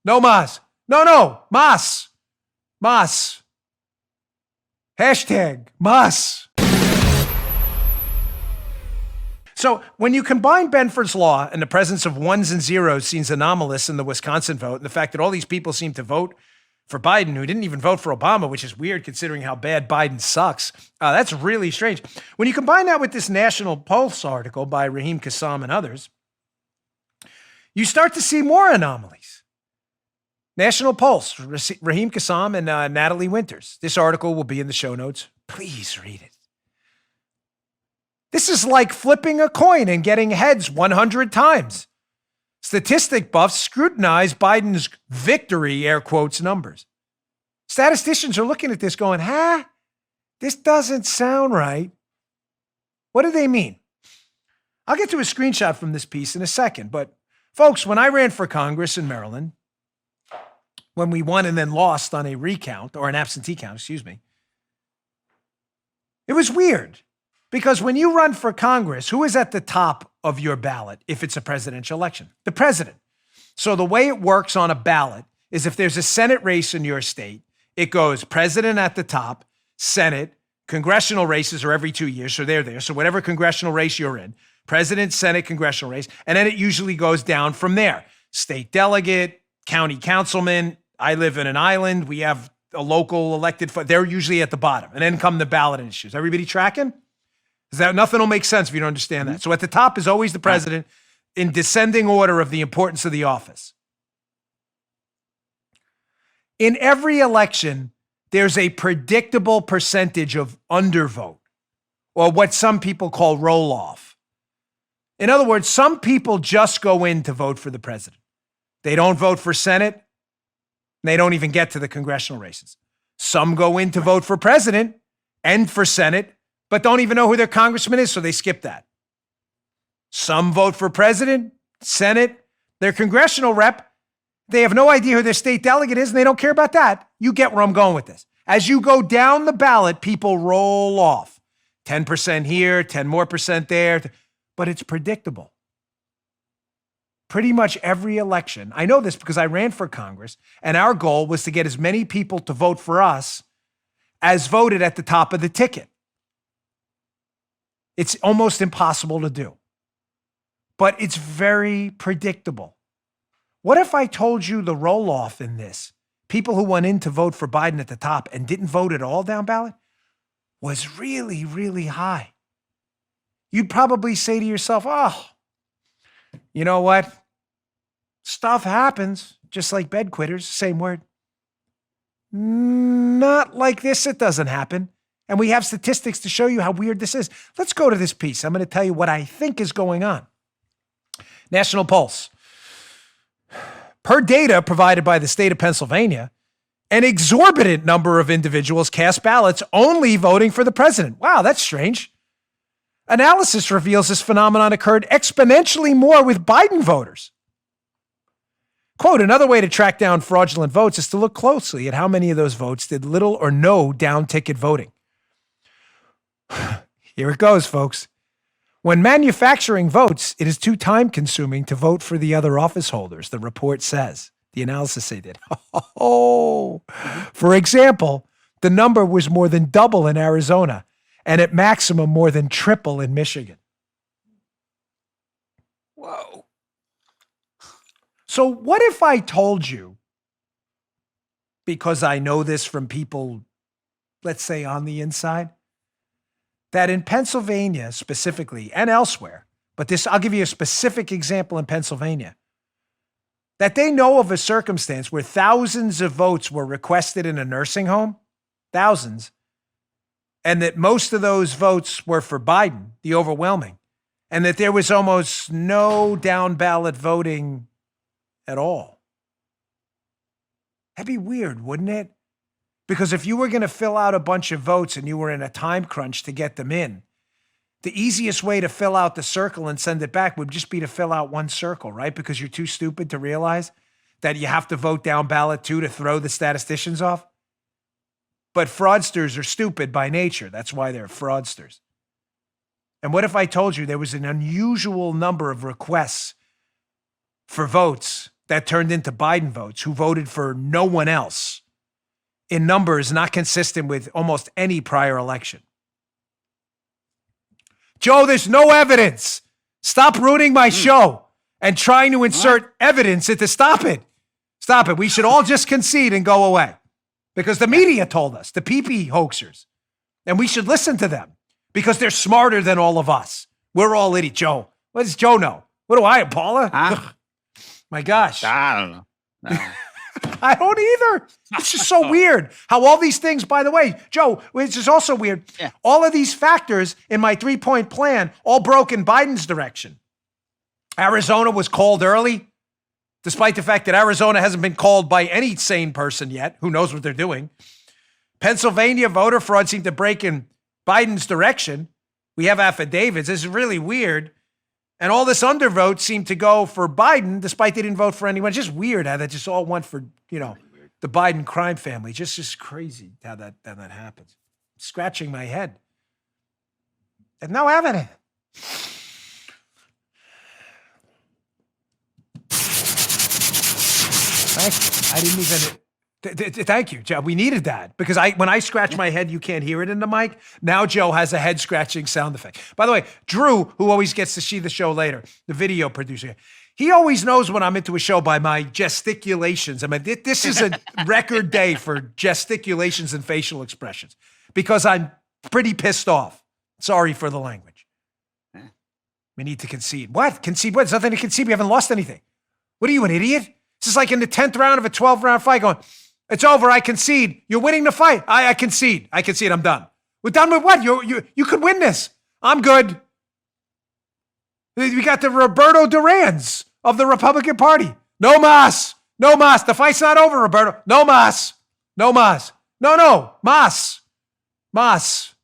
No mas. No. Mas. Mas. Hashtag mas. So when you combine Benford's law and the presence of ones and zeros seems anomalous in the Wisconsin vote, and the fact that all these people seem to vote for Biden who didn't even vote for Obama, which is weird considering how bad Biden sucks. That's really strange. When you combine that with this National Pulse article by Raheem Kassam and others, you start to see more anomalies. National Pulse, Raheem Kassam and Natalie Winters. This article will be in the show notes. Please read it. This is like flipping a coin and getting heads 100 times. Statistic buffs scrutinize Biden's victory, air quotes, numbers. Statisticians are looking at this going, this doesn't sound right. What do they mean? I'll get to a screenshot from this piece in a second, but folks, when I ran for Congress in Maryland, when we won and then lost on a recount or an absentee count, it was weird. Because when you run for Congress, who is at the top of your ballot if it's a presidential election? The president. So the way it works on a ballot is if there's a Senate race in your state, it goes president at the top, Senate, congressional races are every 2 years, so they're there. So whatever congressional race you're in, president, Senate, congressional race, and then it usually goes down from there. State delegate, county councilman. I live in an island. We have a local elected, they're usually at the bottom. And then come the ballot issues. Everybody tracking? Nothing will make sense if you don't understand that. So at the top is always the president in descending order of the importance of the office. In every election, there's a predictable percentage of undervote, or what some people call roll-off. In other words, some people just go in to vote for the president. They don't vote for Senate. And they don't even get to the congressional races. Some go in to vote for president and for Senate, but don't even know who their congressman is, so they skip that. Some vote for president, Senate, their congressional rep. They have no idea who their state delegate is, and they don't care about that. You get where I'm going with this. As you go down the ballot, people roll off. 10% here, 10 more percent there, but it's predictable. Pretty much every election. I know this because I ran for Congress, and our goal was to get as many people to vote for us as voted at the top of the ticket. It's almost impossible to do, but it's very predictable. What if I told you the roll-off in this, people who went in to vote for Biden at the top and didn't vote at all down ballot, was really, really high? You'd probably say to yourself, oh, you know what? Stuff happens, just like bed quitters, same word. Not like this, it doesn't happen. And we have statistics to show you how weird this is. Let's go to this piece. I'm going to tell you what I think is going on. National Pulse. Per data provided by the state of Pennsylvania, an exorbitant number of individuals cast ballots only voting for the president. Wow, that's strange. Analysis reveals this phenomenon occurred exponentially more with Biden voters. Quote, another way to track down fraudulent votes is to look closely at how many of those votes did little or no down-ticket voting. Here it goes, folks. When manufacturing votes, it is too time-consuming to vote for the other office holders, the report says. The analysis they did. For example, the number was more than double in Arizona, and at maximum more than triple in Michigan. Whoa. So what if I told you, because I know this from people, let's say on the inside, that in Pennsylvania specifically and elsewhere, but this, I'll give you a specific example in Pennsylvania, that they know of a circumstance where thousands of votes were requested in a nursing home, thousands, and that most of those votes were for Biden, the overwhelming, and that there was almost no down ballot voting at all. That'd be weird, wouldn't it? Because if you were going to fill out a bunch of votes and you were in a time crunch to get them in, the easiest way to fill out the circle and send it back would just be to fill out one circle, right? Because you're too stupid to realize that you have to vote down ballot too to throw the statisticians off. But fraudsters are stupid by nature. That's why they're fraudsters. And what if I told you there was an unusual number of requests for votes that turned into Biden votes who voted for no one else in numbers not consistent with almost any prior election. Joe, there's no evidence. Stop ruining my show and trying to insert evidence into Stop it. Stop it. We should all just concede and go away because the media told us, the PP hoaxers, and we should listen to them because they're smarter than all of us. We're all idiots. Joe, what does Joe know? What do I, Paula? My gosh. I don't know. No. I don't either. It's just so weird how all these things, by the way, Joe, which is also weird, all of these factors in my 3-point plan all broke in Biden's direction. Arizona was called early, despite the fact that Arizona hasn't been called by any sane person yet. Who knows what they're doing? Pennsylvania voter fraud seemed to break in Biden's direction. We have affidavits. This is really weird. And all this undervote seemed to go for Biden, despite they didn't vote for anyone. It's just weird how that just all went for, the Biden crime family. Just crazy how that happens. Scratching my head. And no evidence. Thank you. I didn't even... Thank you, Joe. We needed that because when I scratch my head, you can't hear it in the mic. Now Joe has a head scratching sound effect. By the way, Drew, who always gets to see the show later, the video producer, he always knows when I'm into a show by my gesticulations. I mean, this is a record day for gesticulations and facial expressions because I'm pretty pissed off. Sorry for the language. We need to concede. What? Concede what? There's nothing to concede. We haven't lost anything. What are you, an idiot? This is like in the 10th round of a 12-round fight going, it's over. I concede. You're winning the fight. I concede. I concede. I'm done. We're done with what? You could win this. I'm good. We got the Roberto Durans of the Republican Party. No mas. No mas. The fight's not over, Roberto. No mas. No mas. No. Mas. Mas.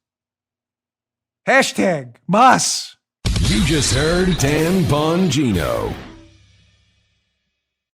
Hashtag mas. You just heard Dan Bongino.